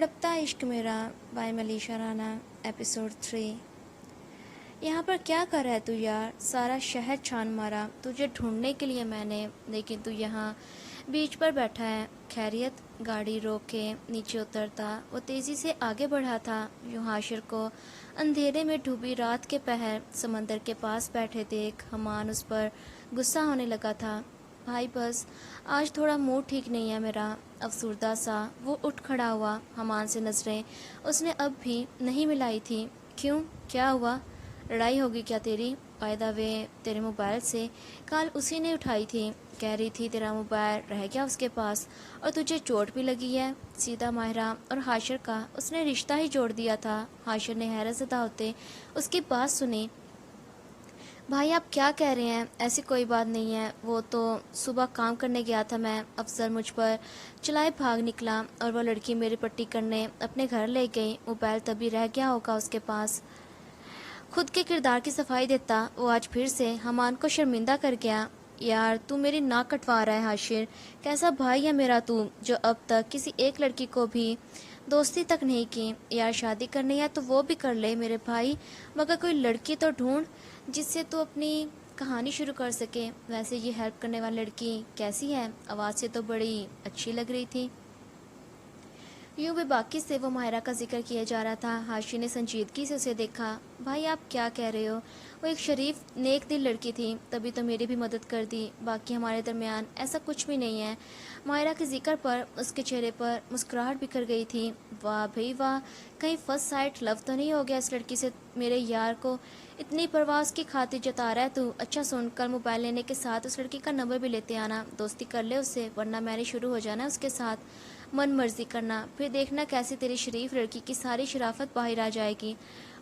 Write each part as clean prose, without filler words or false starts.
तड़पता इश्क मेरा बाय मलीशा राना एपिसोड 3। यहाँ पर क्या कर रहा है तू यार? सारा शहर छान मारा तुझे ढूंढने के लिए मैंने, लेकिन तू यहाँ बीच पर बैठा है। खैरियत? गाड़ी रोक के नीचे उतरता वो तेज़ी से आगे बढ़ा था। यूं हाशिर को अंधेरे में डूबी रात के पहर समंदर के पास बैठे देख हमान उस पर गुस्सा होने लगा था। भाई बस आज थोड़ा मूड ठीक नहीं है मेरा, अफसुर्दा सा वो उठ खड़ा हुआ। हमान से नजरें उसने अब भी नहीं मिलाई थी। क्यों, क्या हुआ? लड़ाई होगी क्या तेरी? बाय द वे तेरे मोबाइल से कॉल उसी ने उठाई थी, कह रही थी तेरा मोबाइल रह गया उसके पास और तुझे चोट भी लगी है। सीधा माहिरा और हाशिर का उसने रिश्ता ही जोड़ दिया था। हाशिर ने हैरत ज़दा होते उसकी बात सुनी। भाई आप क्या कह रहे हैं? ऐसी कोई बात नहीं है, वो तो सुबह काम करने गया था मैं, अफसर मुझ पर चलाए भाग निकला और वह लड़की मेरी पट्टी करने अपने घर ले गई। मोबाइल तभी रह गया होगा उसके पास। खुद के किरदार की सफाई देता वो आज फिर से हमान को शर्मिंदा कर गया। यार तू मेरी नाक कटवा रहा है हाशिर। कैसा भाई है मेरा तू, जो अब तक किसी एक लड़की को भी दोस्ती तक नहीं की। यार शादी करनी है तो वो भी कर ले मेरे भाई, मगर कोई लड़की तो ढूंढ जिससे तू अपनी कहानी शुरू कर सके। वैसे ये हेल्प करने वाली लड़की कैसी है? आवाज़ से तो बड़ी अच्छी लग रही थी। यूं भी बाकी से वो माहिरा का जिक्र किया जा रहा था। हाशिर ने संजीदगी से उसे देखा। भाई आप क्या कह रहे हो? वो एक शरीफ नेक दिल लड़की थी, तभी तो मेरी भी मदद कर दी। बाकी हमारे दरमियान ऐसा कुछ भी नहीं है। माहिरा के जिक्र पर उसके चेहरे पर मुस्कुराहट बिखर गई थी। वाह भाई वाह, कहीं फर्स्ट साइट लव तो नहीं हो गया इस लड़की से? मेरे यार को इतनी परवाह की खातिर जता रहा है तू। अच्छा सुन, कल मोबाइल लेने के साथ उस लड़की का नंबर भी लेते आना, दोस्ती कर ले उससे, वरना मैंने शुरू हो जाना उसके साथ मन मर्जी करना। फिर देखना कैसे तेरी शरीफ लड़की की सारी शराफत बाहर आ जाएगी।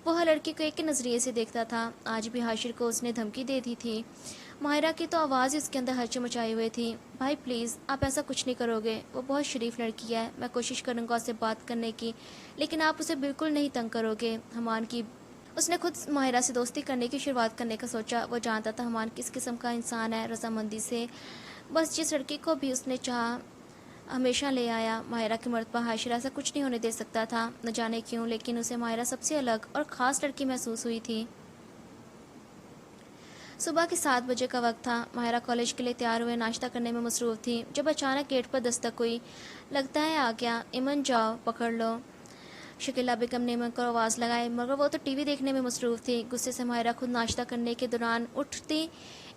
वो हर लड़की को एक ही नज़रिए से देखता था। आज भी हाशिर को उसने धमकी दे दी थी। माहिरा की तो आवाज़ उसके अंदर हलचल मचाई हुई थी। भाई प्लीज़ आप ऐसा कुछ नहीं करोगे, वो बहुत शरीफ लड़की है, मैं कोशिश करूँगा उससे बात करने की, लेकिन आप उसे बिल्कुल नहीं तंग करोगे। हमान की उसने खुद माहिरा से दोस्ती करने की शुरुआत करने का सोचा। वो जानता था हमान किस किस्म का इंसान है, रजामंदी से बस जिस लड़की को भी उसने चाहा हमेशा ले आया। माहिरा की मर्तबा हाशिर ऐसा कुछ नहीं होने दे सकता था, न जाने क्यों, लेकिन उसे माहिरा सबसे अलग और ख़ास लड़की महसूस हुई थी। सुबह के 7 बजे का वक्त था। माहिरा कॉलेज के लिए तैयार हुए नाश्ता करने में मसरूफ़ थी, जब अचानक गेट पर दस्तक हुई। लगता है आ गया। इमन जाओ पकड़ लो। शकीला बेगम ने इमन को आवाज़ लगाई, मगर वो तो टीवी देखने में मसरूफ़ थी। गुस्से से माहिरा खुद नाश्ता करने के दौरान उठती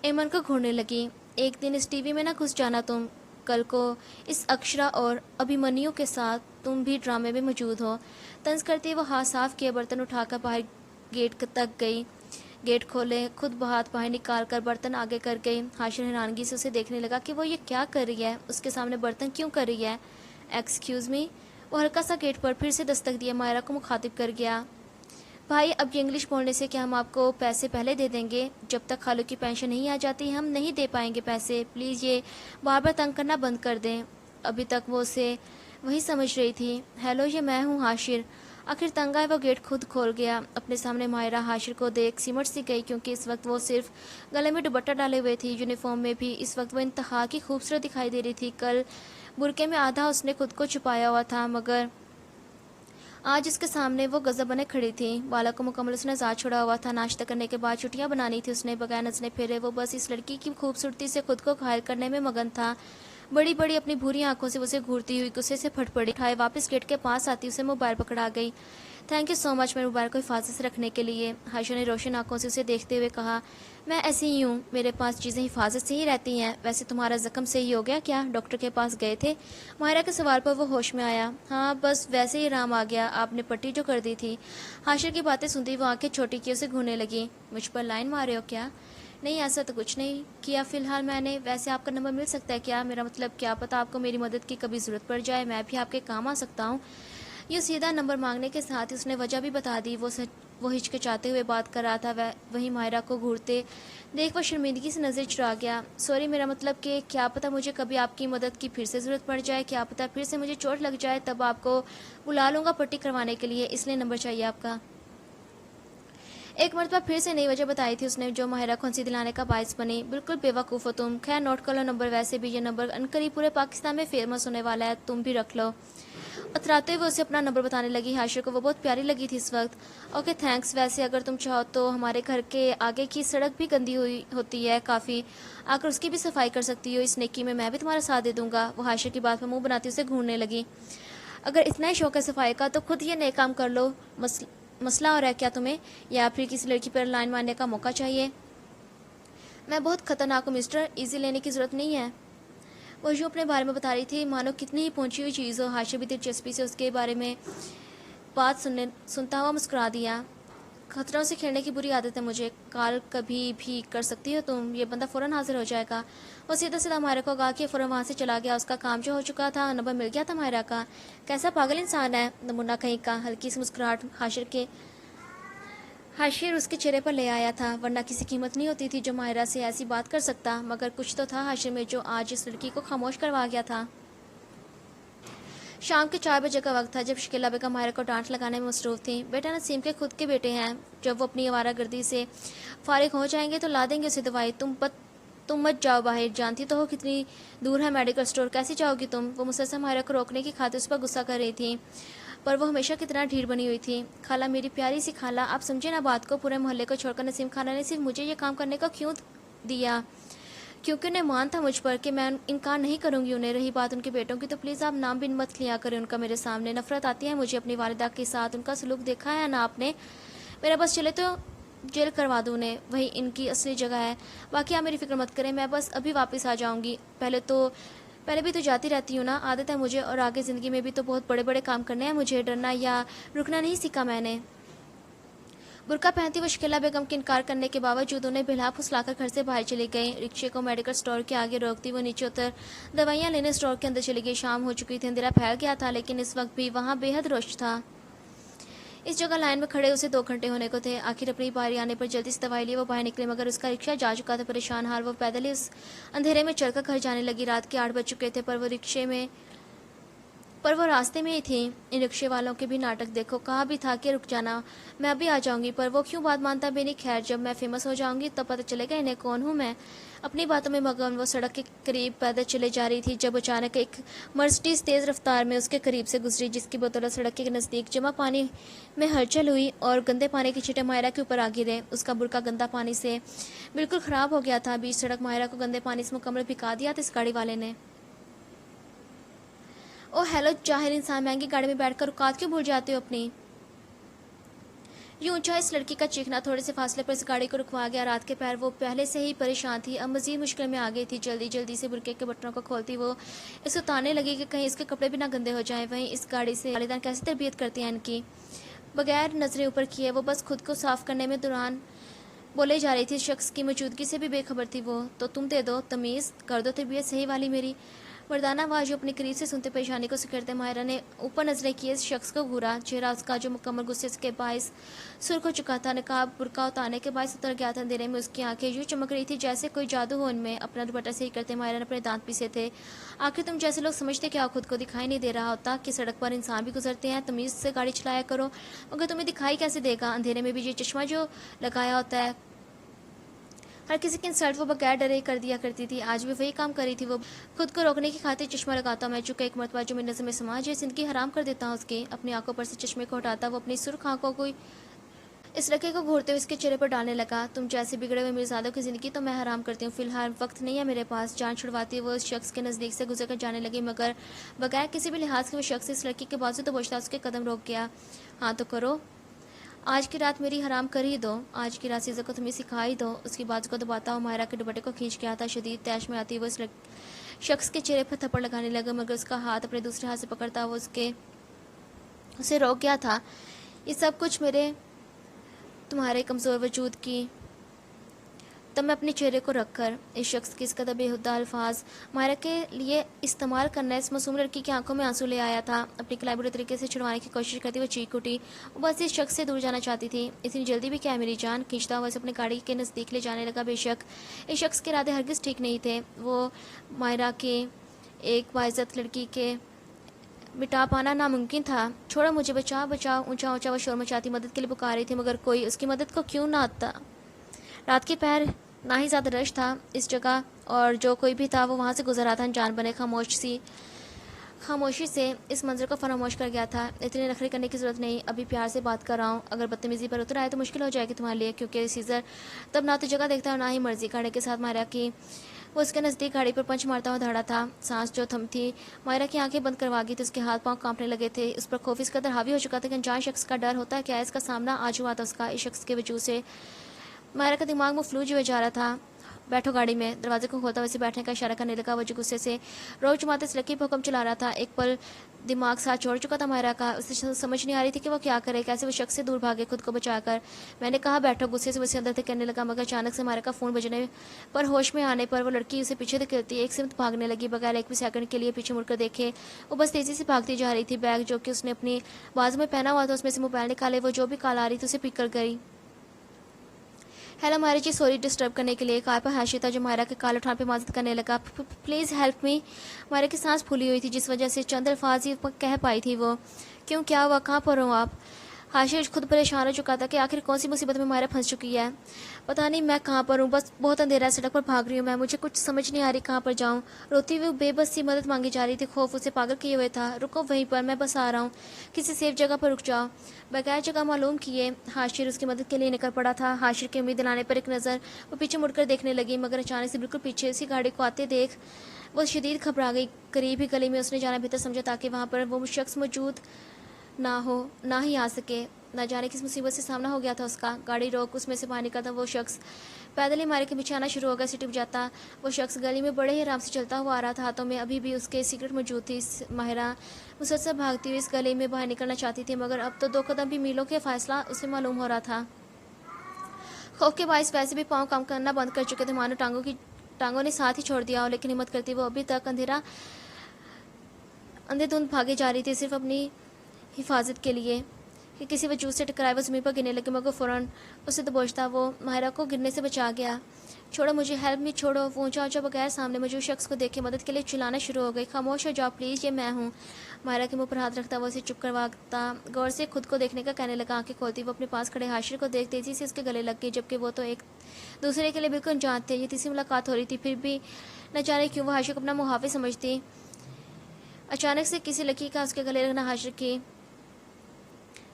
इमन को घूरने लगी। एक दिन इस टीवी में ना घुस जाना तुम, कल को इस अक्षरा और अभिमन्यु के साथ तुम भी ड्रामे में मौजूद हो। तंज करते वो हाथ साफ किए बर्तन उठाकर बाहर गेट तक गई। गेट खोले, खुद हाथ बाहर निकाल कर बर्तन आगे कर गई। हाशिर हैरानगी से उसे देखने लगा कि वो ये क्या कर रही है, उसके सामने बर्तन क्यों कर रही है। Excuse me. वो हल्का सा गेट पर फिर से दस्तक दिया मायरा को मुखातिब कर गया। भाई अब ये इंग्लिश बोलने से क्या हम आपको पैसे पहले दे देंगे? जब तक खालू की पेंशन नहीं आ जाती हम नहीं दे पाएंगे पैसे। प्लीज़ ये बार बार तंग करना बंद कर दें। अभी तक वो उसे वही समझ रही थी। हेलो, ये मैं हूँ हाशिर। आखिर तंग आए वो गेट खुद खोल गया। अपने सामने माहिरा हाशिर को देख सिमट सी गई, क्योंकि इस वक्त वो सिर्फ गले में दुपट्टा डाले हुए थी। यूनिफॉर्म में भी इस वक्त वो इंतहा की खूबसूरत दिखाई दे रही थी। कल बुरके में आधा उसने खुद को छुपाया हुआ था, मगर आज उसके सामने वो गजब बने खड़ी थी। बाला को मुकम्मल उसने आज़ाद छोड़ा हुआ था। नाश्ता करने के बाद छुट्टियां बनानी थी उसने। बगैर नजरें फेरे वो बस इस लड़की की खूबसूरती से खुद को घायल करने में मगन था। बड़ी बड़ी अपनी भूरी आंखों से उसे घूरती हुई गुस्से से फट पड़ी। उठाए वापस गेट के पास आती उसे मोबाइल पकड़ा गई। थैंक यू सो मच मेरे मोबाइल को हिफाजत से रखने के लिए। हाशिर ने रोशन आंखों से उसे देखते हुए कहा, मैं ऐसी ही हूँ, मेरे पास चीज़ें हिफाजत से ही रहती हैं। वैसे तुम्हारा जख्म सही हो गया क्या? डॉक्टर के पास गए थे? माहिरा के सवाल पर वो होश में आया। हाँ बस वैसे ही आराम आ गया, आपने पट्टी जो कर दी थी। हाशिर की बातें सुनती वो आंखें छोटी की उसे घूरने लगी। मुझ पर लाइन मारे हो क्या? नहीं ऐसा तो कुछ नहीं किया फ़िलहाल मैंने। वैसे आपका नंबर मिल सकता है क्या? मेरा मतलब क्या पता आपको मेरी मदद की कभी ज़रूरत पड़ जाए, मैं भी आपके काम आ सकता हूँ। ये सीधा नंबर मांगने के साथ ही उसने वजह भी बता दी। वो हिचकिचाते हुए बात कर रहा था। वहीं माहिरा को घूरते देख वो शर्मिंदगी से नज़र चुरा गया। सॉरी, मेरा मतलब कि क्या पता मुझे कभी आपकी मदद की फिर से ज़रूरत पड़ जाए, क्या पता फिर से मुझे चोट लग जाए, तब आपको बुला लूँगा पट्टी करवाने के लिए, इसलिए नंबर चाहिए आपका। एक मरतबा फिर से नई वजह बताई थी उसने, जो माहिरा को हंसी दिलाने का बायस बनी। बिल्कुल बेवकूफ़ हो तुम। खैर नोट कर लो नंबर, वैसे भी ये नंबर अनकरीब पूरे पाकिस्तान में फेमस होने वाला है, तुम भी रख लो। अतराते हुए उसे अपना नंबर बताने लगी। हाशिर को वो बहुत प्यारी लगी थी इस वक्त। ओके थैंक्स, वैसे अगर तुम चाहो तो हमारे घर के आगे की सड़क भी गंदी हुई होती है काफ़ी, आकर उसकी भी सफाई कर सकती हो। इस नेकी में मैं भी तुम्हारा साथ दे दूंगा। वो हाशिर की बात में मुंह बनाती उसे घूरने लगी। अगर इतना ही शौक है सफाई का तो खुद ये नए काम कर लो। मसला हो रहा है क्या तुम्हें, या फिर किसी लड़की पर लाइन मारने का मौका चाहिए? मैं बहुत खतरनाक हूँ मिस्टर, इजी लेने की ज़रूरत नहीं है। वो यूँ अपने बारे में बता रही थी मानो कितनी ही पहुंची हुई चीज़ हो। हाशिर भी दिलचस्पी से उसके बारे में बात सुनता हुआ मुस्कुरा दिया। खतरों से खेलने की बुरी आदत है मुझे। कॉल कभी भी कर सकती हो तुम, ये बंदा फ़ौरन हाजिर हो जाएगा। वो सीधा सीधा माहिरा को कहा कि फ़ौरन वहाँ से चला गया। उसका काम जो हो चुका था, नंबर मिल गया था माहिरा का। कैसा पागल इंसान है नमूना कहीं का। हल्की सी मुस्कुराहट हाशिर उसके चेहरे पर ले आया था, वरना किसी की हिम्मत नहीं होती थी जो माहिरा से ऐसी बात कर सकता। मगर कुछ तो था हाशिर में जो आज इस लड़की को खामोश करवा गया था। शाम के 4 बजे का वक्त था जब शकीला बेगम माहिरा को डांट लगाने में मसरूफ़ थी। बेटा नसीम के खुद के बेटे हैं, जब वो अपनी आवारागर्दी से फारिग हो जाएंगे तो ला देंगे उसे दवाई। तुम मत जाओ बाहर, जानती तो हो कितनी दूर है मेडिकल स्टोर, कैसे जाओगी तुम? वो मुसलसल माहिरा को रोकने की खातिर उस पर गुस्सा कर रही थी, पर वो हमेशा की तरह ढीठ बनी हुई थी। खाला, मेरी प्यारी सी खाला, आप समझे ना बात को। पूरे मोहल्ले को छोड़कर नसीम खाला ने सिर्फ मुझे ये काम करने को क्यों दिया? क्योंकि उन्हें मान था मुझ पर कि मैं इनकार नहीं करूंगी उन्हें। रही बात उनके बेटों की तो प्लीज़ आप नाम बिन मत लिया करें उनका मेरे सामने। नफरत आती है मुझे अपनी वालिदा के साथ। उनका सलूक देखा है ना आपने? मेरा बस चले तो जेल करवा दूँ उन्हें, वही इनकी असली जगह है। बाकी आप मेरी फिक्र मत करें, मैं बस अभी वापस आ जाऊँगी। पहले भी तो जाती रहती हूँ ना, आदत है मुझे, और आगे ज़िंदगी में भी तो बहुत बड़े बड़े काम करने हैं मुझे। डरना या रुकना नहीं सीखा मैंने। बुर्का पहनती हुई शकीला बेगम के इनकार करने के बावजूद उन्हें बिल्हा फुसलाकर घर से बाहर चली गई। रिक्शे को मेडिकल स्टोर के आगे रोकती वो नीचे उतर दवाइयाँ लेने स्टोर के अंदर चली गई। शाम हो चुकी थी, अंधेरा फैल गया था, लेकिन इस वक्त भी वहाँ बेहद रोश था। इस जगह लाइन में खड़े उसे 2 घंटे होने को थे। आखिर अपनी बारी आने पर जल्दी से दवाई लिए वो बाहर निकले, मगर उसका रिक्शा जा चुका था। परेशान हाल वो पैदल ही उस अंधेरे में चलकर घर जाने लगी। रात के 8 बज चुके थे, पर वो रास्ते में ही थी। इन रिक्शे वालों के भी नाटक देखो। कहा भी था कि रुक जाना, मैं अभी आ जाऊंगी, पर वो क्यों बात मानता भी नहीं। खैर, जब मैं फेमस हो जाऊंगी तब पता चलेगा इन्हें कौन हूँ मैं। अपनी बातों में मगन वो सड़क के करीब पैदल चले जा रही थी जब अचानक एक मर्सिडीज तेज़ रफ्तार में उसके करीब से गुजरी, जिसकी बदौलत सड़क के नज़दीक जमा पानी में हलचल हुई और गंदे पानी की छींटे माहिरा के ऊपर आ गिरे। उसका बुर्का गंदा पानी से बिल्कुल ख़राब हो गया था। बीच सड़क माहिरा को गंदे पानी से मुकम्मल भिगा दिया था इस गाड़ी वाले ने। ओ हेलो जाहिर इंसान, महंगी गाड़ी में बैठकर औकात क्यों भूल जाते हो अपनी? यूं ऊंचा इस लड़की का चीखना थोड़े से फासले पर इस गाड़ी को रुकवा गया। रात के पैर वो पहले से ही परेशान थी, अब मजीद मुश्किल में आ गई थी। जल्दी जल्दी से बुरके के बटनों को खोलती वो इसे उतारने लगी कि कहीं इसके कपड़े भी ना गंदे हो जाएं। वहीं इस गाड़ी से वालिदैन कैसी तरबियत करती हैं इनकी। बगैर नजरें ऊपर किए वो बस खुद को साफ करने में दौरान बोले जा रही थी। शख्स की मौजूदगी से भी बेखबर थी वो। तो तुम दे दो, तमीज़ कर दो तरबियत सही वाली मेरी। मर्दाना आवाज़ जो अपने करीब से सुनते परेशानी को सिकरते माहिरा ने ऊपर नजरें किए इस शख्स को घूरा। चेहरा उसका जो मुकम्मल गुस्से के बायस सुर्ख हो चुका था। नकाब बुर्का उतारने के बायस उतर गया था। अंधेरे में उसकी आंखें यूँ चमक रही थी जैसे कोई जादू हो उनमें। अपना दुपट्टा सही करते माहिरा ने अपने दांत पीसे थे। आखिर तुम जैसे लोग समझते क्या, खुद को दिखाई नहीं दे रहा होता कि सड़क पर इंसान भी गुजरते हैं? तमीज़ से गाड़ी चलाया करो। मगर तुम्हें दिखाई कैसे देगा? अंधेरे में भी ये चश्मा जो लगाया होता है, हर किसी की इंसल्ट वो बगैर डरे कर दिया करती थी। आज भी वही काम कर रही थी वो। खुद को रोकने की खातिर चश्मा लगाता मैं चुका एक मरतबा जो मेरी नज़र में समाज है, जिंदगी हराम कर देता हूँ उसकी। अपनी आंखों पर से चश्मे को हटाता वो अपनी सुर्ख आंखों को इस लड़के को घूरते हुए इसके चेहरे पर डालने लगा। तुम जैसे बिगड़े हुए मिर्जादों की ज़िंदगी तो मैं हराम करती हूँ। फिलहाल वक्त नहीं है मेरे पास। जान छुड़वाती वो इस शख्स के नज़दीक से गुजर कर जाने लगी, मगर बगैर किसी भी लिहाज के वो शख्स इस लड़की के बाजू तो बचता उसके कदम रोक गया। हाँ तो करो, आज की रात मेरी हराम कर ही दो। आज की रात सीज़ा को तुम्हें सिखा ही दो। उसकी बाजू को दबाता हुआ माहिरा के दुपट्टे को खींच गया था। शदीद तैश में आती वो इस शख्स के चेहरे पर थप्पड़ लगाने लगा, मगर उसका हाथ अपने दूसरे हाथ से पकड़ता हुआ उसे रोक गया था। ये सब कुछ मेरे तुम्हारे कमज़ोर वजूद की। तब मैं अपने चेहरे को रखकर इस शख्स के इस कदर बेहुदा अल्फाज माहिरा के लिए इस्तेमाल करना इस मासूम लड़की की आंखों में आंसू ले आया था। अपनी कलाई बुरे तरीके से छुड़वाने की कोशिश करती वो चीख उठी। वो बस इस शख्स से दूर जाना चाहती थी। इतनी जल्दी भी क्या है मेरी जान? खींचता हुआ अपनी गाड़ी के नज़दीक ले जाने लगा। बेशक इस शख्स के इरादे हरगिज़ ठीक नहीं थे। वो माहिरा के एक बाइज़्ज़त लड़की के मिटा पाना नामुमकिन था। छोड़ो मुझे, बचाओ बचाओ, ऊंचा ऊंचा वो शोर मचाती मदद के लिए पुकार रही थी, मगर कोई उसकी मदद को क्यों ना आता। रात के पहर, ना ही ज़्यादा रश था इस जगह, और जो कोई भी था वो वहाँ से गुजर रहा था अनजान बने खामोशी से इस मंजर को फरामोश कर गया था। इतनी नखरे करने की ज़रूरत नहीं, अभी प्यार से बात कर रहा हूँ। अगर बदतमीज़ी पर उतर आए तो मुश्किल हो जाएगी तुम्हारे लिए, क्योंकि सीज़र तब ना तो जगह देखता और ना ही मर्जी। गाड़ी के साथ मायरा की वो उसके नज़दीक गाड़ी पर पंच मारता हुआ दौड़ा था। सांस जो थम थी, मायरा की आंखें बंद करवा गई थी। उसके हाथ पांव कांपने लगे थे। उस पर खौफ इस कदर हावी हो चुका था कि अनजान शख्स का डर होता है क्या, इसका सामना आज हुआ था उसका। इस शख्स के वजूद से मायरा का दिमाग में फ्लूज हुए जा रहा था। बैठो गाड़ी में, दरवाजे को खोलता वैसे बैठने का इशारा करने लगा। वजह गुस्से से रोज जमाते से लकी पर हुक्म चला रहा था। एक पल दिमाग साथ छोड़ चुका था मायरा का। उसे समझ नहीं आ रही थी कि वो क्या करे, कैसे वो शख्स से दूर भागे खुद को बचाकर। मैंने कहा बैठो, गुस्से से वैसे अंदर तक करने लगा, मगर अचानक से मायरा का फ़ोन बजने पर होश में आने पर वो लड़की उसे पीछे धकेलती एक सिमत भागने लगी, बगैर एक भी सेकंड के लिए पीछे मुड़कर देखे। वो बस तेज़ी से भागती जा रही थी। बैग जो कि उसने अपनी बाजू में पहना हुआ था उसमें से मोबाइल निकाले, वो जो भी कॉल आ रही थी उसे पिक कर गई। हेलो मायरा जी, सॉरी डिस्टर्ब करने के लिए। कार पर हाशिर था जो मायरा के कॉल उठाने पर मदद करने लगा। Please help me. मायरा की सांस फूली हुई थी, जिस वजह से चंद अल्फाज ही कह पाई थी वो। क्यों, क्या हुआ, कहाँ पर हो आप? हाशिर खुद परेशान हो चुका था कि आखिर कौन सी मुसीबत में मायरा फंस चुकी है। पता नहीं मैं कहाँ पर हूँ, बस बहुत अंधेरा है, सड़क पर भाग रही हूँ मैं, मुझे कुछ समझ नहीं आ रही कहाँ पर जाऊँ। रोती हुई बेबस सी मदद मांगी जा रही थी। खौफ उसे पागल किए हुए था। रुको वहीं पर, मैं बस आ रहा हूँ, किसी सेफ जगह पर रुक जाओ। बगैर जगह मालूम किए हाशिर उसकी मदद के लिए निकल पड़ा था। हाशिर की उम्मीद दिलाने पर एक नज़र वो पीछे मुड़कर देखने लगी, मगर अचानक से बिल्कुल पीछे उसी गाड़ी को आते देख वो शदीद घबरा गई। करीब ही गली में उसने जाना बेहतर समझा ताकि वहाँ पर वो शख्स मौजूद ना हो, ना ही आ सके। न जाने किस मुसीबत से सामना हो गया था उसका। गाड़ी रोक उसमें से बाहर निकला था वो शख्स। पैदल ही मारे के पीछे आना शुरू हो गया। सिटी बजाता वो शख्स गली में बड़े ही आराम से चलता हुआ आ रहा था। हाथों में अभी भी उसके सिगरेट मौजूद थी। माहिरा मुसलसल भागती हुई इस गली में बाहर निकलना चाहती थी, मगर अब तो 2 कदम भी मीलों के फासला उसे मालूम हो रहा था। खौफ के बायस वैसे भी पाँव काम करना बंद कर चुके थे, मानो टांगों ने साथ ही छोड़ दिया हो। लेकिन हिम्मत करती वो अभी तक अंधेधुंध भागे जा रही थी, सिर्फ अपनी हिफाजत के लिए कि किसी वजूद से टकराए वो ज़मीन पर गिरने लगे, मगर फ़ौरन उसे दबोचता वो माहिरा को गिरने से बचा गया। छोड़ो मुझे, हेल्प मी, छोड़ो। वो ऊंचा ऊंचा बगैर सामने मौजूद शख्स को देखे मदद के लिए चिल्लाना शुरू हो गई। खामोश हो जाओ प्लीज़, ये मैं हूँ। माहिरा के मुंह पर हाथ रखता वो उसे चुप करवाता गौर से खुद को देखने का कहने लगा। आंखें खोलती वो अपने पास खड़े हाशिर को देख तेजी से उसके गले लग गई, जबकि वो तो एक दूसरे के लिए बिल्कुल अनजान थे। ये तीसरी मुलाकात हो रही थी, फिर भी न जाने क्यों वो हाशिर को अपना मुहाफिज समझती। अचानक से किसी लड़की का उसके गले लगना हाशिर की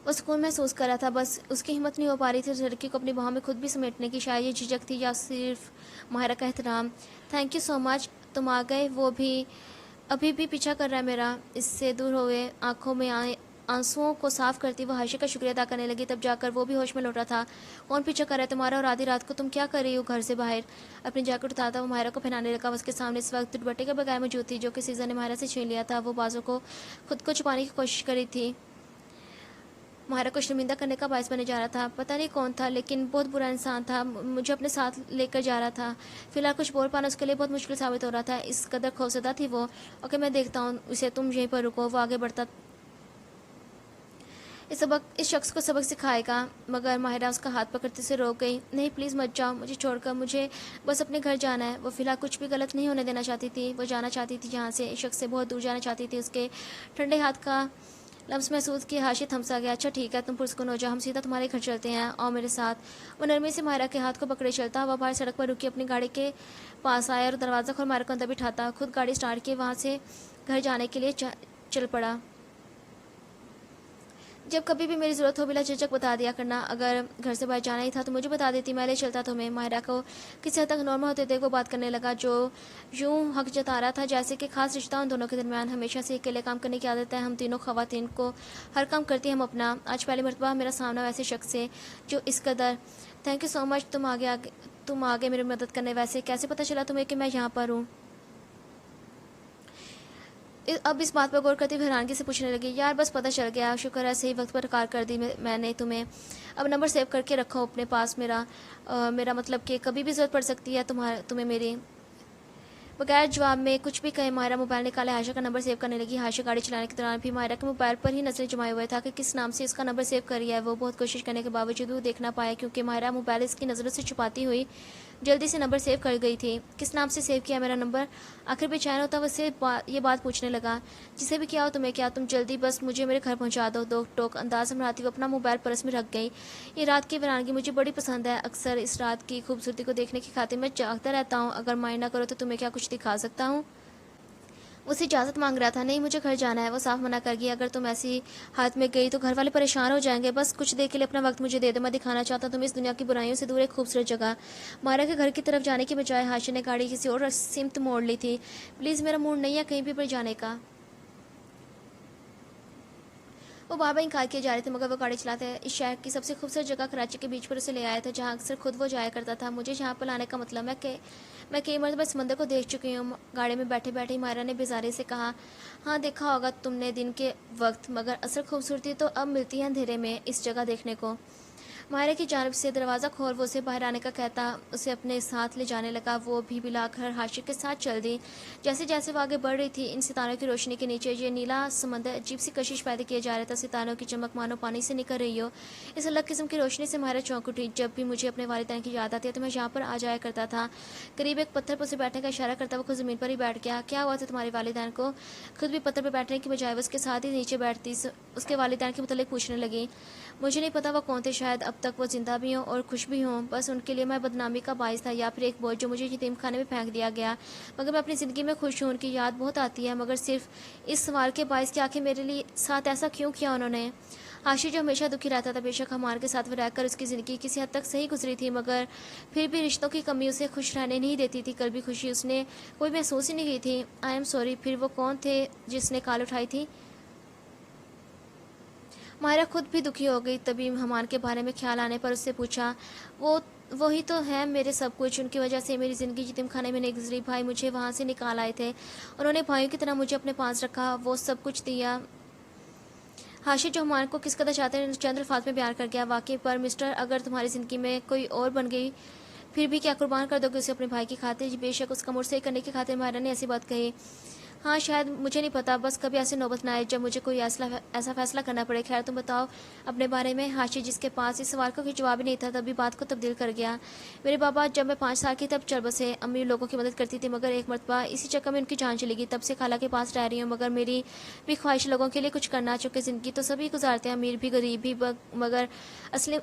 वो सुकून महसूस कर रहा था, बस उसकी हिम्मत नहीं हो पा रही थी उस लड़की को अपनी बाहों में खुद भी समेटने की। शायद ये झिझक थी या सिर्फ माहिरा का एहतराम। थैंक यू सो मच, तुम आ गए। वो भी अभी भी पीछा कर रहा है मेरा। इससे दूर हुए आंखों में आंसुओं को साफ करती वो हाशिर का शुक्रिया अदा करने लगी। तब जाकर वो भी होश में लौटा था। कौन पीछा कर रहा है तुम्हारा, और आधी रात को तुम क्या कर रही हो घर से बाहर? अपनी जैकेट उतारता वो माहिरा को पहनाने लगा। उसके सामने इस वक्त दुपट्टे के बगैर मौजूद थी जो कि सीजन ने माहिरा से छीन लिया था। वो बाजों को खुद को छुपाने की कोशिश करी थी। माहिरा को शर्मिंदा करने का बायस बने जा रहा था। पता नहीं कौन था, लेकिन बहुत बुरा इंसान था। मुझे अपने साथ लेकर जा रहा था। फिलहाल कुछ बोल पाना उसके लिए बहुत मुश्किल साबित हो रहा था। इस कदर खौफजदा थी वो। ओके मैं देखता हूँ उसे, तुम यहीं पर रुको। वो आगे बढ़ता इस शख्स को सबक सिखाएगा, मगर माहिरा उसका हाथ पकड़ते से रोक गई। नहीं प्लीज़ मत जाओ मुझे छोड़कर, मुझे बस अपने घर जाना है। वो फिलहाल कुछ भी गलत नहीं होने देना चाहती थी। वो जाना चाहती थी जहाँ से, इस शख्स से बहुत दूर जाना चाहती थी। उसके ठंडे हाथ का लम्स महसूस किया। हाशिर थमसा गया। अच्छा ठीक है, तुम पुरस्कुन हो जाओ, हम सीधा तुम्हारे घर चलते हैं, और मेरे साथ। वो नरमी से माहिरा के हाथ को पकड़े चलता हुआ बाहर सड़क पर रुकी अपनी गाड़ी के पास आया और दरवाज़ा खोल माहिरा को अंदर बिठाता खुद गाड़ी स्टार्ट किए वहाँ से घर जाने के लिए चल पड़ा। जब कभी भी मेरी ज़रूरत हो बिला झिझक बता दिया करना। अगर घर से बाहर जाना ही था तो मुझे बता देती, मैं ले चलता तुम्हें। माहिरा को किसी हद तक नॉर्मल होते देख वो बात करने लगा, जो यूं हक जता रहा था जैसे कि खास रिश्ता उन दोनों के दरमियान। हमेशा से अकेले काम करने की आदत है हम तीनों खवातीन को, हर काम करती हम अपना। आज पहली मरतबा मेरा सामना वैसे शख्स से जो इस कदर। थैंक यू सो मच, तुम आगे मेरी मदद करने। वैसे कैसे पता चला तुम्हें कि मैं यहाँ पर हूँ? अब इस बात पर गौर करती हुए हैरानगी से पूछने लगी। यार बस पता चल गया, शुक्र है सही वक्त पर कॉल कर दी मैंने तुम्हें। अब नंबर सेव करके रखो अपने पास मेरा मतलब कि कभी भी ज़रूरत पड़ सकती है तुम्हें मेरी। बगैर जवाब में कुछ भी कहे माहिरा मोबाइल निकाले हाशिर का नंबर सेव करने लगी। हाशिर गाड़ी चलाने के दौरान भी माहिरा के मोबाइल पर ही नजरें जमाए हुए था कि किस नाम से इसका नंबर सेव करी है। वो बहुत कोशिश करने के बावजूद वो देख ना पाया, क्योंकि माहिरा मोबाइल इसकी नज़रों से छुपाती हुई जल्दी से नंबर सेव कर गई थी। किस नाम से सेव किया मेरा नंबर? आखिर बेचैन होता वैसे ये बात पूछने लगा। जिसे भी क्या हो तुम्हें क्या, तुम जल्दी बस मुझे मेरे घर पहुंचा दो। दो टोक अंदाज में आती हुई अपना मोबाइल पर्स में रख गई। ये रात की वीरानगी मुझे बड़ी पसंद है। अक्सर इस रात की खूबसूरती को देखने की खातिर मैं जागता रहता हूँ। अगर मायना करो तो तुम्हें क्या कुछ दिखा सकता हूँ? उसे इजाज़त मांग रहा था। नहीं, मुझे घर जाना है। वो साफ मना कर गया। अगर तुम ऐसी हाथ में गई तो घर वाले परेशान हो जाएंगे। बस कुछ देर के लिए अपना वक्त मुझे दे दो। मैं दिखाना चाहता हूँ तुम्हें इस दुनिया की बुराइयों से दूर एक खूबसूरत जगह। मायरा के घर की तरफ जाने के बजाय हाशिर ने गाड़ी किसी और सिमत मोड़ ली थी। प्लीज़, मेरा मूड नहीं है कहीं भी पर जाने का। वो बाबा इनकार किए जा रहे थे, मगर वो गाड़ी चलाते इस शहर की सबसे खूबसूरत जगह कराची के बीच पर उसे ले आया था, जहाँ अक्सर खुद वो जाया करता था। मुझे यहाँ पर लाने का मतलब मैं कई मरतबा समंदर को देख चुकी हूँ। गाड़ी में बैठे बैठे मायरा ने बेजारी से कहा, हाँ देखा होगा तुमने दिन के वक्त, मगर असल खूबसूरती तो अब मिलती है अंधेरे में इस जगह देखने को। मायरा की जानिब से दरवाज़ा खोल वो उसे बाहर आने का कहता उसे अपने साथ ले जाने लगा। वो भी बिलाकर हाशिर के साथ चल दी। जैसे जैसे वो आगे बढ़ रही थी, इन सितारों की रोशनी के नीचे ये नीला समंदर अजीब सी कशिश पैदा किया जा रहा था। सितारों की चमक मानो पानी से निकल रही हो। इस अलग किस्म की रोशनी से मायरा चौंक उठी। जब भी मुझे अपने वालिदैन की याद आती है तो मैं यहाँ पर आ जाया करता था। करीब एक पत्थर पर उसे बैठने का इशारा करता वो खुद ज़मीन पर ही बैठ गया। क्या हुआ था तुम्हारे वालिदैन को? खुद भी पत्थर पर बैठने की बजाय वो उसके साथ ही नीचे बैठती उसके वालिदैन के मुतल्लिक पूछने लगी। मुझे नहीं पता वो कौन थे, शायद अब तक वो जिंदा भी हों और खुश भी हों। बस उनके लिए मैं बदनामी का बाइस था, या फिर एक बोझ जो मुझे यतीम खाने में फेंक दिया गया। मगर मैं अपनी ज़िंदगी में खुश हूँ। उनकी याद बहुत आती है, मगर सिर्फ इस सवाल के बाइस कि आखिर मेरे लिए साथ ऐसा क्यों किया उन्होंने। हाशिर जो हमेशा दुखी रहता था, बेशक हमार के साथ वो रहकर उसकी ज़िंदगी किसी हद तक सही गुजरी थी, मगर फिर भी रिश्तों की कमी उसे खुश रहने नहीं देती थी। कल भी खुशी उसने कोई महसूस ही नहीं की थी। I am sorry. फिर वो कौन थे जिसने कॉल उठाई थी? मायरा खुद भी दुखी हो गई। तभी हमान के बारे में ख्याल आने पर उससे पूछा, वो वही तो है मेरे सब कुछ। उनकी वजह से मेरी ज़िंदगी यतीम खाने में नहीं गुजरी। भाई मुझे वहाँ से निकाल आए थे, उन्होंने भाइयों की तरह मुझे अपने पास रखा, वो सब कुछ दिया। हाशिर जो हमान को किस कदर चाहते हैं चंद अल्फाज में बयान कर गया। वाकई पर मिस्टर, अगर तुम्हारी ज़िंदगी में कोई और बन गई फिर भी क्या कुर्बान कर दोगे उसे अपने भाई की खातिर? बेशक उसका मूड सही करने की खातिर मायरा ने ऐसी बात कही। हाँ शायद, मुझे नहीं पता। बस कभी ऐसी नौबत ना आए जब मुझे कोई ऐसा फैसला करना पड़े। खैर तुम बताओ अपने बारे में। हाशिर, जिसके पास इस सवाल का कोई जवाब ही नहीं था, तभी बात को तब्दील कर गया। मेरे बाबा जब मैं 5 साल की तब चल बसे। अम्मी लोगों की मदद करती थी, मगर एक मरतबा इसी चक्कर में उनकी जान चली गई। तब से खाला के पास रह रही हूँ, मगर मेरी भी ख्वाहिश लोगों के लिए कुछ करना। चूँकि ज़िंदगी तो सभी गुजारते हैं, अमीर भी गरीब भी, मगर असली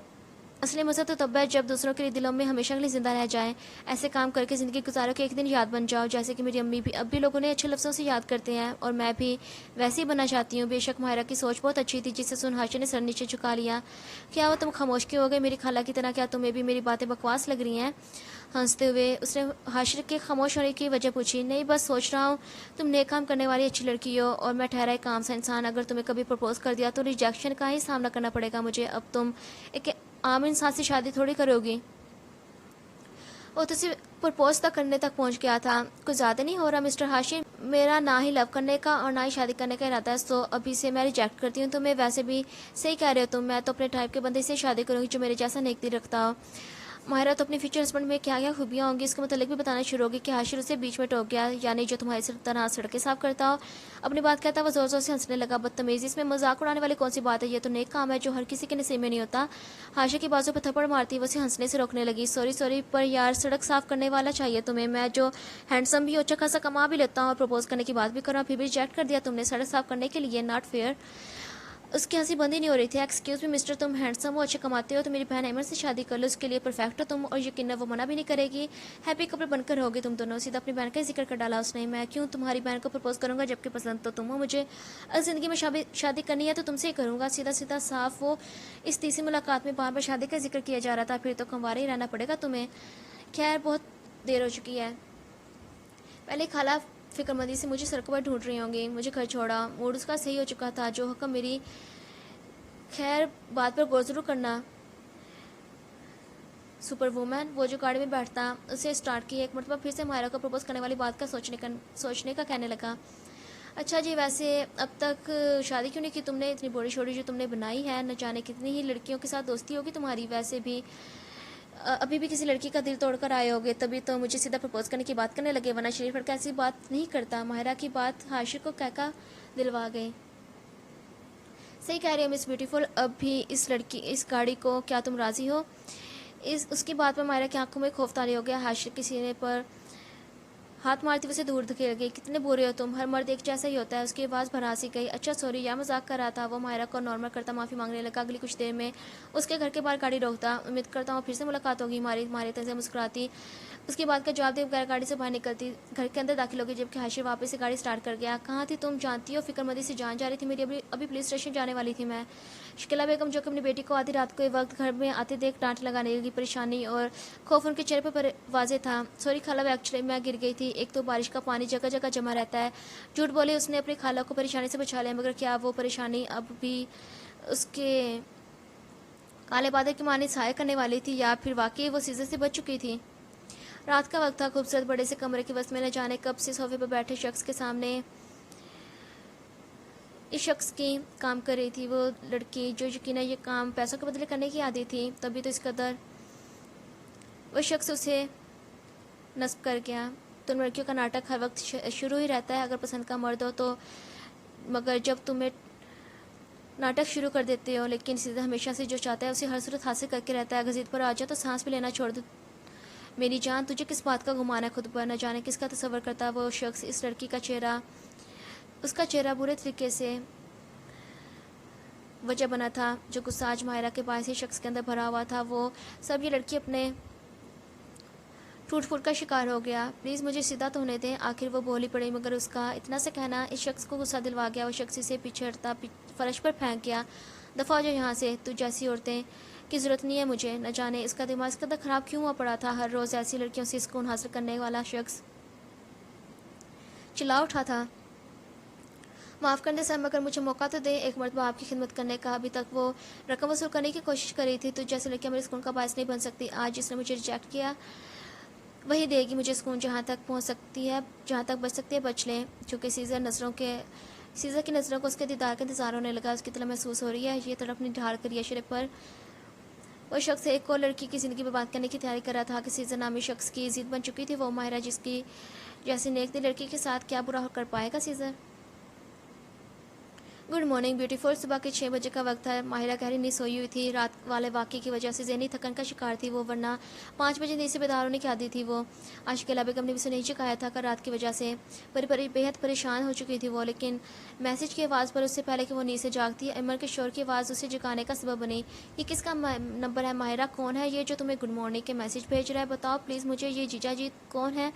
असली मज़ा तो तब है जब दूसरों के लिए दिलों में हमेशा के लिए ज़िंदा रह जाएं। ऐसे काम करके ज़िंदगी गुजारो कि एक दिन याद बन जाओ, जैसे कि मेरी अम्मी भी अब भी लोगों ने अच्छे लफ्ज़ों से याद करते हैं, और मैं भी वैसे ही बनना चाहती हूँ। बेशक मायरा की सोच बहुत अच्छी थी, जिसे सुन हाशिर ने सर नीचे झुका लिया। क्या वो तुम खामोश क्यों हो गए मेरी खाला की तरह? क्या तुम्हें भी मेरी बातें बकवास लग रही हैं? हंसते हुए उसने हाशिर के खामोश होने की वजह पूछी। नहीं, बस सोच रहा हूँ तुम नेक काम करने वाली अच्छी लड़की हो, और मैं ठहरा एक काम सा इंसान। अगर तुम्हें कभी प्रपोज कर दिया तो रिजेक्शन का ही सामना करना पड़ेगा मुझे। अब तुम एक आम इंसान से शादी थोड़ी करोगी। वो तो सिर्फ प्रपोज तक करने तक पहुंच गया था। कुछ ज़्यादा नहीं हो रहा मिस्टर हाशिर? मेरा ना ही लव करने का और ना ही शादी करने का इरादा है, तो अभी से मैं रिजेक्ट करती हूँ। तो मैं वैसे भी सही कह रहे हो तुम। मैं तो अपने टाइप के बंदे से शादी करूँगी जो मेरे जैसा नेक दिल रखता हो। माहिरा तो अपने फ्यूचर हस्बैंड में क्या क्या खूबियाँ होंगी इसके मतलब भी बताना शुरू होगी कि हाशिर उसे बीच में टोक गया, यानी जो तुम्हारी तरह सड़कें साफ करता हो। अपनी बात कहता वो जोर जोर से हंसने लगा। बदतमीजी, इसमें मजाक उड़ाने वाली कौन सी बात है? ये तो नेक काम है जो हर किसी के नसीब में नहीं होता। हाशिर की बाजू पर थप्पड़ मारती वो उसे हंसने से रोकने लगी। सॉरी सॉरी, पर यार सड़क साफ करने वाला चाहिए तुम्हें। मैं जो हैंडसम भी अच्छा खासा कमा भी लेता हूँ और प्रपोज करने की बात भी कर रहा हूँ, फिर भी रिजेक्ट कर दिया तुमने सड़क साफ करने के लिए। Not fair. उसकी हंसी बंद ही नहीं हो रही थी। एक्सक्यूज़ मी मिस्टर, तुम हैंडसम हो, अच्छे कमाते हो, तो मेरी बहन एमन से शादी कर लो, उसके लिए परफेक्ट हो तुम, और यकीन वो मना भी नहीं करेगी। हैप्पी कपल बनकर रहोगे तुम दोनों। सीधा अपनी बहन का ही जिक्र कर डाला उसने। मैं क्यों तुम्हारी बहन को प्रपोज करूंगा, जबकि पसंद तो तुम हो मुझे। अगर ज़िंदगी में शादी करनी है तो तुमसे ही करूँगा। सीधा सीधा साफ। वो इस तीसरी मुलाकात में बार बार शादी का जिक्र किया जा रहा था। फिर तो कंवारे ही रहना पड़ेगा तुम्हें। खैर बहुत देर हो चुकी है। पहले खाला फिक्रमंदी से मुझे सड़कों पर ढूंढ रही होंगी। मुझे घर छोड़ा, मूड उसका सही हो चुका था। जो हुक्म मेरी, खैर बात पर गौर जरूर करना। सुपर वुमन, वो जो गाड़ी में बैठता उसे स्टार्ट की। एक मरतबा फिर से मायरा को प्रपोज करने वाली बात का सोचने का कहने लगा। अच्छा जी, वैसे अब तक शादी क्यों नहीं की तुमने? इतनी बड़ी शोरी जो तुमने बनाई है, न जाने कितनी ही लड़कियों के साथ दोस्ती होगी तुम्हारी। वैसे भी अभी भी किसी लड़की का दिल तोड़कर आए होगे, तभी तो मुझे सीधा प्रपोज करने की बात करने लगे, वरना शरीफ लड़का ऐसी बात नहीं करता। माहिरा की बात हाशिर को कहका दिलवा गई। सही कह रही हो मिस ब्यूटीफुल। अब भी इस गाड़ी को क्या तुम राजी हो? इस उसकी बात पर मायरा की आंखों में खौफ तारी हो गया। हाशिर के सीने पर हाथ मारती हुए उसे दूर धकेल गई। कितने बुरे हो तुम, हर मर्द एक जैसा ही होता है। उसकी आवाज़ भड़ासी गई। अच्छा सॉरी, या मजाक कर रहा था। वो मायरा को नॉर्मल करता माफ़ी मांगने लगा। अगली कुछ देर में उसके घर के बाहर गाड़ी रोकता। उम्मीद करता हूँ फिर से मुलाकात होगी। मारी तन से मुस्कुराती उसकी बात का जवाब दे बगैर गाड़ी से बाहर निकलती घर के अंदर दाखिल होगी, जबकि हाशिर वापस से गाड़ी स्टार्ट कर गया। कहाँ थी तुम, जानती हो फिक्रमंदी से जान जा रही थी मेरी। अभी अभी पुलिस स्टेशन जाने वाली थी मैं। शकीला बेगम जो कि अपनी बेटी को आधी रात को वक्त घर में आते देख डांट लगाने लगी। परेशानी और खौफ उनके चेहरे पर वाजे था। सॉरी खाला, एक्चुअली मैं गिर गई थी। एक तो बारिश का पानी जगह जगह जमा रहता है। झूठ बोले उसने अपनी खाला को परेशानी से बचा लिया, मगर क्या वो परेशानी अब भी उसके काले बादल की मानी सहाय करने वाली थी, या फिर वाकई वो सीजर से बच चुकी थी। रात का वक्त था। खूबसूरत बड़े से कमरे के वस्त में न जाने कब से सोफे पर बैठे शख्स के सामने इस शख्स की काम कर रही थी वो लड़की, जो यकीनन ये काम पैसों के बदले करने की आदी थी। तभी तो इस कदर वो शख्स उसे नस्ब कर गया। तुम लड़कियों का नाटक हर वक्त शुरू ही रहता है, अगर पसंद का मर्द हो तो। मगर जब तुम्हें नाटक शुरू कर देते हो, लेकिन सीधा हमेशा से जो चाहता है उसे हर सूरत हासिल करके रहता है। अगर जिद पर आ जाए तो सांस भी लेना छोड़ दो। मेरी जान, तुझे किस बात का गुमान है खुद पर, न जाने किसका तस्वर करता वो शख्स। इस लड़की का चेहरा, उसका चेहरा बुरे तरीके से वजह बना था। जो गुस्सा आज मायरा के पास ही शख्स के अंदर भरा हुआ था, वो सब ये लड़की अपने टूट फूट का शिकार हो गया। प्लीज़ मुझे सीधा तो होने दें, आखिर वो बोली पड़ी। मगर उसका इतना से कहना इस शख्स को गुस्सा दिलवा गया। वो शख्स इसे पीछे हटता फर्श पर फेंक गया। दफ़ा हो जाए यहाँ से, तू जैसी औरतें की ज़रूरत नहीं है मुझे। न जाने इसका दिमाग इस कदर ख़राब क्यों हुआ पड़ा था। हर रोज़ ऐसी लड़कियों से सुकून हासिल करने वाला शख्स चिल्ला उठा था, माफ़ कर दे सर, मगर मुझे मौका तो दे एक मरतबा आपकी खिदमत करने का। अभी तक वो रकम वसूल करने की कोशिश कर रही थी। तो जैसे लड़कियाँ मेरे सुकून का बायस नहीं बन सकती। आज जिसने मुझे रिजेक्ट किया वही देगी मुझे सुकून। जहाँ तक पहुँच सकती है, जहाँ तक बच सकती है बच लें। चूँकि सीज़र की नज़रों को उसके दीदार का इंतजार होने लगा। उसकी तरह महसूस हो रही है ये तरफ अपनी ढाल करी अशरे पर। वो शख्स एक और लड़की की ज़िंदगी बर्बाद करने की तैयारी कर रहा था कि सीज़र नामी शख्स की जिद बन चुकी थी। वो माहिरा जिसकी जैसी नेक दिल लड़की के साथ क्या बुरा कर पाएगा सीज़र। Good morning beautiful. सुबह के 6 बजे का वक्त है। माहिरा गहरी नींद सोई हुई थी। रात वाले वाक़े की वजह से ज़हनी थकन का शिकार थी वो, वरना 5 बजे नींद से बेदार होने की आदी थी वो। आशिक़ा बेगम ने भी उसे नहीं चुकाया था कर रात की वजह से बेहद परेशान हो चुकी थी वो। लेकिन मैसेज की आवाज़ पर उससे पहले कि वो नींद से जागती, अमर के शोर की आवाज़ उसे जगाने का सबब बनी। ये किसका नंबर है माहिरा? कौन है ये जो तुम्हें गुड मॉर्निंग के मैसेज भेज रहा है? बताओ प्लीज़ मुझे, ये जीजा जी कौन है?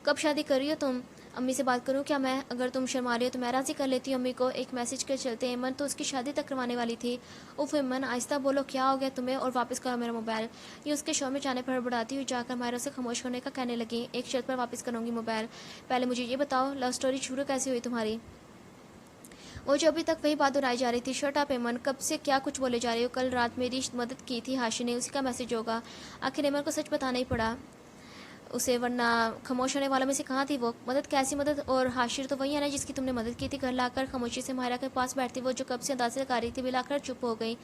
कब शादी कर रही हो तुम? अम्मी से बात करूं क्या मैं? अगर तुम शर्मा रही हो तो मैं राज़ी कर लेती हूँ अम्मी को। एक मैसेज के चलते इमन तो उसकी शादी तक करवाने वाली थी। उफ इमन, आहिस्ता बोलो, क्या हो गया तुम्हें? और वापस करो मेरा मोबाइल। ये उसके शो में जाने पर हड़बड़ाती हुई जाकर मायरा से खामोश होने का कहने लगी। एक शर्त पर वापस करूँगी मोबाइल। पहले मुझे ये बताओ लव स्टोरी शुरू कैसे हुई तुम्हारी? वो जो अभी तक वही बात दोहराई जा रही थी। शट अप इमन, कब से क्या कुछ बोले जा रही हो? कल रात मेरी मदद की थी हाशिर ने, उसी का मैसेज होगा। आखिर इमन को सच बताना ही पड़ा उसे, वरना खामोश होने वालों में से कहाँ थी वो? मदद? कैसी मदद? और हाशिर तो वही है ना जिसकी तुमने मदद की थी। घर लाकर खामोशी से माहिरा के पास बैठती वो, जो कब से अंदाज़े लगा रही थी, बिलाकर चुप हो गई।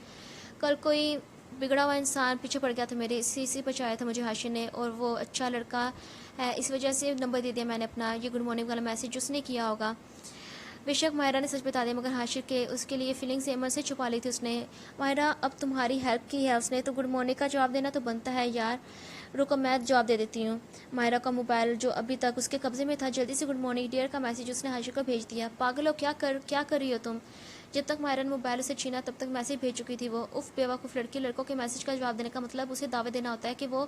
कल कोई बिगड़ा हुआ इंसान पीछे पड़ गया था मेरे, इसी बचाया था मुझे हाशिर ने, और वो अच्छा लड़का है, इस वजह से नंबर दे दिया मैंने अपना। ये गुड मॉर्निंग वाला मैसेज उसने किया होगा। बेशक माहिरा ने सच बता दिया, मगर हाशिर के उसके लिए फीलिंग्स एमन से छुपा ली थी उसने। माहिरा अब तुम्हारी हेल्प की है उसने तो गुड मॉर्निंग का जवाब देना तो बनता है यार। रुको मैं जवाब दे देती हूँ। माहिरा का मोबाइल जो अभी तक उसके कब्जे में था, जल्दी से गुड मॉर्निंग डियर का मैसेज उसने हाशिर को भेज दिया। पागल हो, क्या कर रही हो तुम? जब तक माहिरा ने मोबाइल उसे छीना तब तक मैसेज भेज चुकी थी वो। उफ बेवकूफ़ लड़की, लड़कों के मैसेज का जवाब देने का मतलब उसे दावे देना होता है कि वो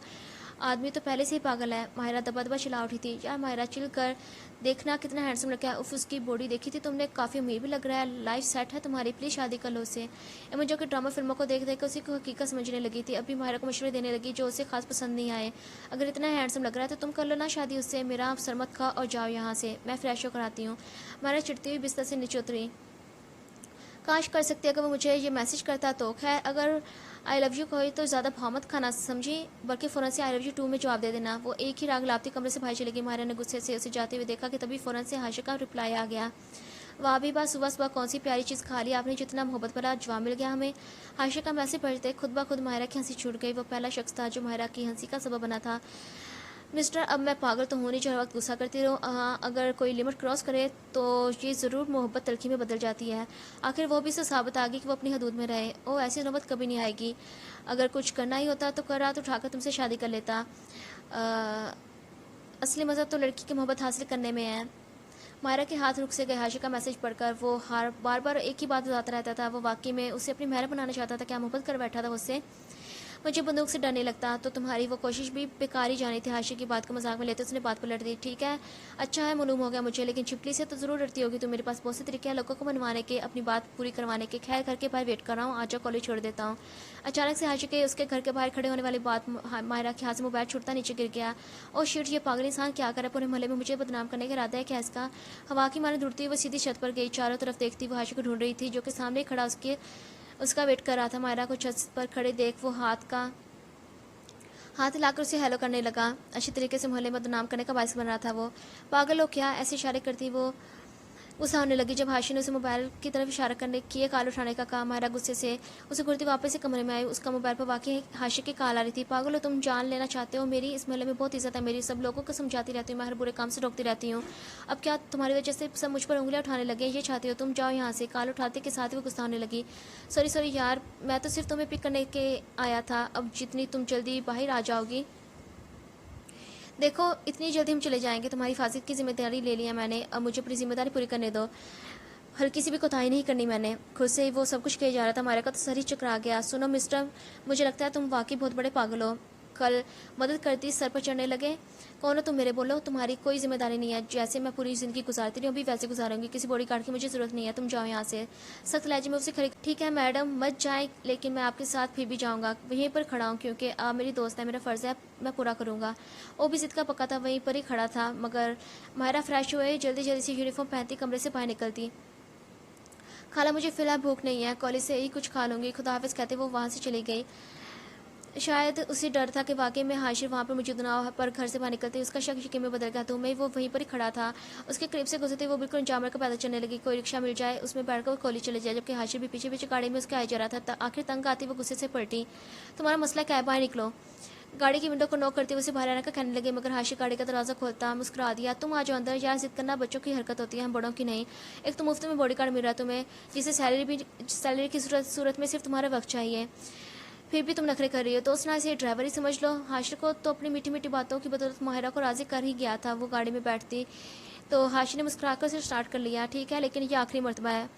आदमी तो पहले से ही पागल है। माहिरा दबा दबा चिल्ला उठी थी। यार माहिरा चिल कर, देखना कितना हैंडसम लड़का है। उफ उसकी बॉडी देखी थी तुमने? काफ़ी अमीर भी लग रहा है। लाइफ सेट है तुम्हारी, प्लीज़ शादी कर लो उससे। एमन जो कि ड्रामा फिल्मों को देख देख कर उसी को हकीकत समझने लगी थी, अभी माहिरा को मशवरे देने लगी जो उसे खास पसंद नहीं आए। अगर इतना हैंडसम लग रहा है तो तुम कर लो ना शादी उससे। मेरा सर मत खा और जाओ यहाँ से, मैं फ्रेश होकर आती हूँ। माहिरा चिढ़ती हुई बिस्तर से नीचे उतरी। काश कर सकती अगर वो मुझे ये मैसेज करता तो। खैर अगर आई लव यू कही तो ज़्यादा भाव मत खाना समझी, बल्कि फ़ौरन से आई लव यू टू में जवाब दे देना। वो एक ही राग लापती कमरे से बाहर चली गई। माहिरा ने गुस्से से उसे जाते हुए देखा कि तभी फ़ौरन से हाशिर का रिप्लाई आ गया। वाह भी बात, सुबह सुबह कौन सी प्यारी चीज़ खा ली आपने, जितना मोहब्बत भरा जवाब मिल गया हमें। हाशिर का मैसेज पढ़ते खुद ब खुद माहिरा की हंसी छूट गई। वो पहला शख्स था जो माहिरा की हंसी का सबब बना था। मिस्टर अब मैं पागल तो हूँ नहीं जो हर वक्त गुस्सा करती रहूँ। हाँ, अगर कोई लिमिट क्रॉस करे तो ये ज़रूर मोहब्बत तलखी में बदल जाती है। आखिर वो भी इसे साबित आ गई कि वो अपनी हदूद में रहे। ओ, ऐसी नौबत कभी नहीं आएगी। अगर कुछ करना ही होता तो कर रहा तो उठाकर तुमसे शादी कर लेता। असली मज़ा तो लड़की की मोहब्बत हासिल करने में है। मायरा के हाथ रुक से गए। हाशिर का मैसेज पढ़कर वो हर बार बार एक ही बात बताता रहता था। वो वाकई में उसे अपनी महर बनाना चाहता था। क्या मोहब्बत कर बैठा था उससे। मुझे बंदूक से डरने लगता तो तुम्हारी वो कोशिश भी बेकार ही जानी थी। हाशिर की बात को मजाक में लेते उसने बात पलट दी। ठीक है, अच्छा है, मालूम हो गया मुझे, लेकिन छिपली से तो ज़रूर डरती होगी। तो मेरे पास बहुत से तरीके हैं लोगों को मनवाने के, अपनी बात पूरी करवाने के। खैर, घर के बाहर वेट कर रहा हूँ, आज कॉलेज छोड़ देता हूँ। अचानक से हाशिर के उसके घर के बाहर खड़े होने वाली बात मायरा के हाथ से मोबाइल छूटता नीचे गिर गया। और शिट, ये पागल इंसान क्या करे, पूरे मोहल्ले में मुझे बदनाम करने का इरादा है क्या इसका। हवा की माने ढूंढती हुई वो सीधी छत पर गई। चारों तरफ देखती वो हाशिर को ढूंढ रही थी जो कि सामने खड़ा उसका वेट कर रहा था। मायरा को छत पर खड़े देख वो हाथ हिलाकर उसे हेलो करने लगा। अच्छी तरीके से मोहल्ले में बदनाम करने का बायस बन रहा था वो। पागल हो क्या, ऐसे इशारे करती वो गुस्सा होने लगी जब हाशिर ने उसे मोबाइल की तरफ इशारा करने किए कॉल उठाने का कहा। मायरा गुस्से से उसे घुरती वापस से कमरे में आई। उसका मोबाइल पर वाकई हाशिर की कॉल आ रही थी। पागल हो तुम, जान लेना चाहते हो मेरी। इस मोहल्ले में बहुत इज्जत है मेरी, सब लोगों को समझाती रहती हूँ, मैं हर बुरे काम से रोकती रहती हूँ। अब क्या तुम्हारी वजह से सब मुझ पर उंगलियां उठाने लगे, ये चाहती हो तुम। जाओ यहाँ से। कॉल उठाते के साथ ही वो गुस्सा होने लगी। सॉरी सॉरी यार, मैं तो सिर्फ तुम्हें पिक करने के आया था। अब जितनी तुम जल्दी बाहर आ जाओगी, देखो इतनी जल्दी हम चले जाएंगे। तुम्हारी हिफाजत की जिम्मेदारी ले लिया मैंने, अब मुझे अपनी जिम्मेदारी पूरी करने दो। हल्की सी भी कोताही नहीं करनी मैंने। खुद से ही वो सब कुछ किया जा रहा था। हमारे का तो सर ही चकरा गया। सुनो मिस्टर, मुझे लगता है तुम वाकई बहुत बड़े पागल हो। कल मदद करती सर पर चढ़ने लगे। कौन हो तुम, मेरे बोलो। तुम्हारी कोई जिम्मेदारी नहीं है। जैसे मैं पूरी ज़िंदगी गुजारती रही हूँ अभी वैसे गुजारूंगी। किसी बॉडी गार्ड की मुझे ज़रूरत नहीं है। तुम जाओ यहाँ से। सख्त लहजे में उसे खड़ी। ठीक है मैडम, मत जाए, लेकिन मैं आपके साथ फिर भी जाऊँगा। वहीं पर खड़ा हूँ क्योंकि आप मेरी दोस्त है, मेरा फ़र्ज़ है, मैं पूरा करूँगा। वो भी ज़िद का पक्का था, वहीं पर ही खड़ा था। मगर मायरा फ्रेश हुए जल्दी जल्दी से यूनिफॉर्म पहनती कमरे से बाहर निकलती। खाला मुझे फ़िलहाल भूख नहीं है, कॉलेज से ही कुछ खा लूँगी, खुदा हाफिज़ कहते वो वहाँ से चली गई। शायद उसे डर था कि वाकई में हाशिर वहाँ पर मौजूद ना हो, पर घर से बाहर निकलते उसका शक यकीन में बदल गया। तो मैं वो वहीं पर ही खड़ा था। उसके करीब से गुजरते वो बिल्कुल जामर का पैदल चलने लगी। कोई रिक्शा मिल जाए उसमें बैठकर वो कॉलेज चले जाए, जबकि हाशिर भी पीछे पीछे गाड़ी में उसके आए जा रहा था। आखिर तंग आती वो गुस्से से पलटी। तुम्हारा मसला क्या है, बाहर निकलो। गाड़ी की विंडो को नॉक करते हुए उसे बाहर आने का कहने लगे, मगर हाशिर गाड़ी का दरवाजा खोलता मुस्कुरा दिया। तुम आ जाओ अंदर। यार जिद करना बच्चों की हरकत होती है, हम बड़ों की नहीं। एक तो मुफ्त में बॉडी गार्ड मिल रहा है तुम्हें, जिसे सैलरी की सूरत में सिर्फ तुम्हारा वक्त चाहिए, फिर भी तुम नखरे कर रही हो। तो उसने इसे ड्राइवर ही समझ लो। हाशिर को तो अपनी मीठी मीठी बातों की बदौलत माहिरा को राजी कर ही गया था। वो गाड़ी में बैठती तो हाशिर ने मुस्कुराकर उसे स्टार्ट कर लिया। ठीक है, लेकिन ये आखिरी मरतबा है।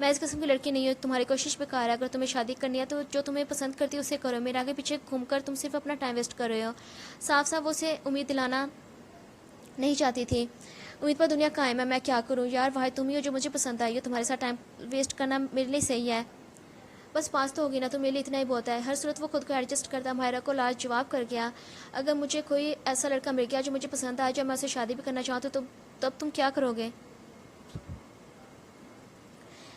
मैं इस किस्म की लड़की नहीं हूँ, तुम्हारी कोशिश बेकार है। अगर तुम्हें शादी करनी है तो जो तुम्हें पसंद करती है उसे करो। मेरे आगे पीछे घूमकर तुम सिर्फ अपना टाइम वेस्ट कर रहे हो। साफ साफ उसे उम्मीद दिलाना नहीं चाहती थी। उम्मीद पर दुनिया कायम है, मैं क्या करूँ यार। वाह तुम ही हो जो मुझे पसंद आई हो। तुम्हारे साथ टाइम वेस्ट करना मेरे लिए सही है। बस पास तो होगी ना, तो मेरे लिए इतना ही बहुत है। हर सूरत वो खुद को एडजस्ट करता माहिरा को लाज जवाब कर गया। अगर मुझे कोई ऐसा लड़का मिल गया जो मुझे पसंद आए, जो मैं उसे शादी भी करना चाहती हूँ, तो तब तुम क्या करोगे।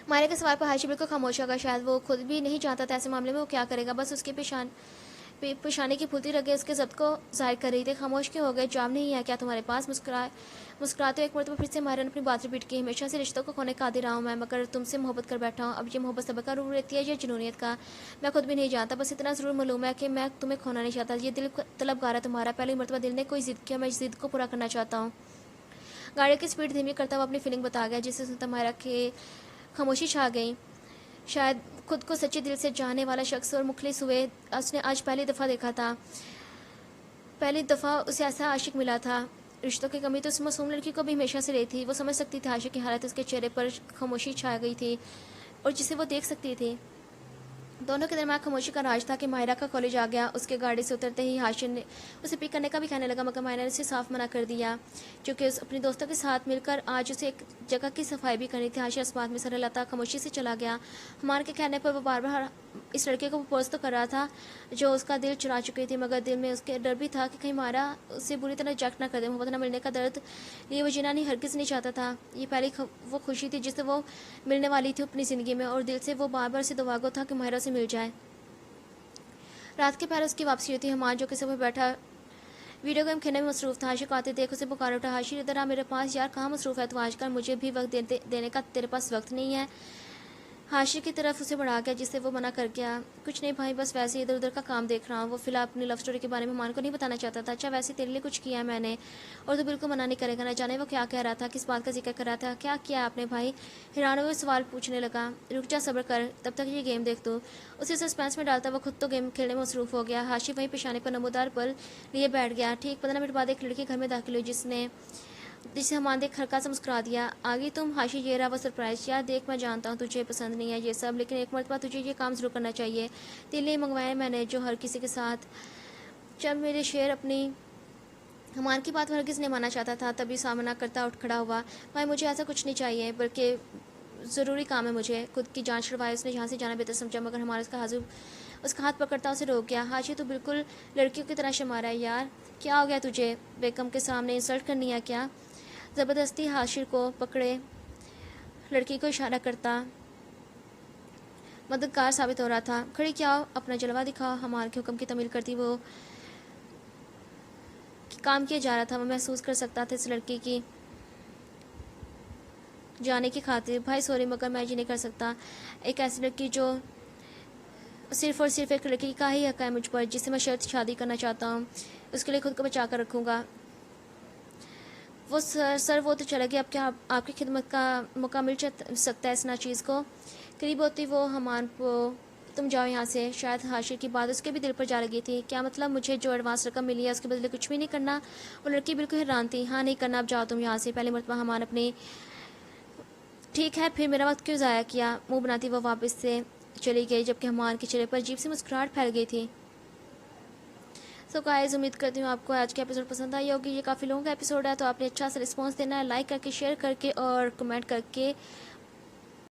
मायरा के सवाल पर हाशिर बिल्कुल खामोश होगा। शायद वो खुद भी नहीं जानता था ऐसे मामले में वो क्या करेगा। बस उसके पेशानी की फूलती रगे उसके जब्त को जाहिर कर रही थी। खामोश क्यों हो गए, जवाब नहीं है क्या तुम्हारे पास। मुस्कुराते एक मरतबा फिर से मायरा ने अपनी बात रिपीट की। हमेशा से रिश्तों को खोने का आदी रहा हूँ मैं, मगर तुमसे मोहब्बत कर बैठा हूँ। अब ये मोहब्बत सबका रूप रहती है या जुनूनियत का, मैं खुद भी नहीं जानता। बस इतना ज़रूर मालूम है कि मैं तुम्हें खोना नहीं चाहता। ये दिल तलबगार है तुम्हारा। पहली मरतबा दिल ने कोई जिद किया, मैं इस जिद को पूरा करना चाहता हूँ। गाड़ी की स्पीड धीमी करता हुआ अपनी फीलिंग बता गया, जिससे सुनता मायरा के खामोशी छा गई। शायद खुद को सच्चे दिल से जानने वाला शख्स और मुखलिस हुए उसने आज पहली दफ़ा देखा था। पहली दफ़ा उसे ऐसा आशिक मिला था। रिश्तों की कमी तो उस मासूम लड़की को भी हमेशा से रही थी। वो समझ सकती थी आशिक की हालत, उसके चेहरे पर खामोशी छा गई थी और जिसे वो देख सकती थी। दोनों के दरमियान खामोशी का राज था कि माहिरा का कॉलेज आ गया। उसके गाड़ी से उतरते ही हाशिर ने उसे पिक करने का भी कहने लगा, मगर माहिरा ने उसे साफ मना कर दिया क्योंकि उस अपने दोस्तों के साथ मिलकर आज उसे एक जगह की सफाई भी करनी थी। हाशिर इस बात में सर हिलाता खामोशी से चला गया। हमारे के कहने पर वो बार बार इस लड़के को प्रपोज तो कर रहा था जो उसका दिल चुरा चुकी थी, मगर दिल में उसके डर भी था कि कहीं मारा उसे बुरी तरह रिजेक्ट ना कर दे। मोहब्बत न मिलने का दर्द लिए वो जीना नहीं हरगिज़ नहीं चाहता था। ये पहली वो खुशी थी जिससे वो मिलने वाली थी अपनी ज़िंदगी में, और दिल से वो बार बार से दुआगो था कि माहिरा से मिल जाए। रात के पहर उसकी वापसी होती। हमान जो किसी पर बैठा वीडियो गेम खेलने में मसरूफ़ था। हाशिर को आते देख उसे पुकार उठा। हाशिर इधर आ मेरे पास। यार कहाँ मसरूफ़ है तू आजकल, मुझे भी वक्त देने का तेरे पास वक्त नहीं है। हाशिर की तरफ उसे बढ़ा गया, जिससे वो मना कर गया। कुछ नहीं भाई, बस वैसे इधर उधर का काम देख रहा हूँ। वो फिलहाल अपनी लव स्टोरी के बारे में मान को नहीं बताना चाहता था। अच्छा वैसे तेरे लिए कुछ किया है मैंने, और तो बिल्कुल मना नहीं करेगा। ना जाने वो क्या कह रहा था, किस बात का जिक्र कर रहा था, क्या किया आपने भाई। हैरान हुए सवाल पूछने लगा। रुक जा, सब्र कर, तब तक ये गेम देख तू। उसे सस्पेंस में डालता वो खुद तो गेम खेलने में मसरूफ हो गया। हाशिर वहीं पेशाने पर नमोदार पल लिए बैठ गया। ठीक 15 मिनट बाद एक लड़की घर में दाखिल हुई, जिसे हमान देख हल्का सा मुस्कुरा दिया। आगे तुम। हाशिर ये रहा वो सरप्राइज। यार देख, मैं जानता हूँ तुझे पसंद नहीं है ये सब, लेकिन एक मरतबा तुझे ये काम जरूर करना चाहिए। तेरे लिए मंगवाया मैंने, जो हर किसी के साथ। जब मेरे शेर अपनी हमान की बात हरगिज़ नहीं मानना चाहता था, तभी सामना करता उठ खड़ा हुआ। भाई मुझे ऐसा कुछ नहीं चाहिए, बल्कि ज़रूरी काम है मुझे। खुद की जान छुड़वाई उसने, जहाँ से जाना बेहतर समझा, मगर हमारा उसका हाथ पकड़ता उसे रोक गया। हाशिर तो बिल्कुल लड़कियों की तरह शर्मा रहा है। यार क्या हो गया तुझे, बेगम के सामने इंसल्ट करनी है क्या। ज़बरदस्ती हाशिर को पकड़े लड़की को इशारा करता मददगार साबित हो रहा था। खड़ी क्या हो, अपना जलवा दिखाओ। हमारे के हुक्म की तमील करती वो काम किया जा रहा था। वो महसूस कर सकता था इस लड़की की जाने की खातिर। भाई सॉरी, मगर मैं ये नहीं कर सकता। एक ऐसी लड़की जो सिर्फ और सिर्फ एक लड़की का ही हक है मुझ पर, जिससे मैं शर्त शादी करना चाहता हूँ। उसके लिए खुद को बचा कर रखूँगा। वो सर वो तो चला गया। अब क्या आपकी खिदमत का मौका मिल सकता है इस नाचीज़ को। करीब होती वो हमान को, तुम जाओ यहाँ से। शायद हाशिर की बात उसके भी दिल पर जा लगी थी। क्या मतलब, मुझे जो एडवांस रकम मिली है उसके बदले कुछ भी नहीं करना। वो लड़की बिल्कुल हैरान थी। हाँ नहीं करना, अब जाओ तुम यहाँ से। पहले मरतबा हमान अपनी ठीक है, फिर मेरा वक्त क्यों ज़ाया किया। मुँह बनाती वो वापस से चली गई, जबकि हमान के चेहरे पर अजीब सी मुस्कुराहट फैल गई थी। सो गाइस, उम्मीद करती हूँ आपको आज का एपिसोड पसंद आई होगी। ये काफ़ी लॉन्ग एपिसोड है, तो आपने अच्छा सा रिस्पांस देना है, लाइक करके, शेयर करके और कमेंट करके।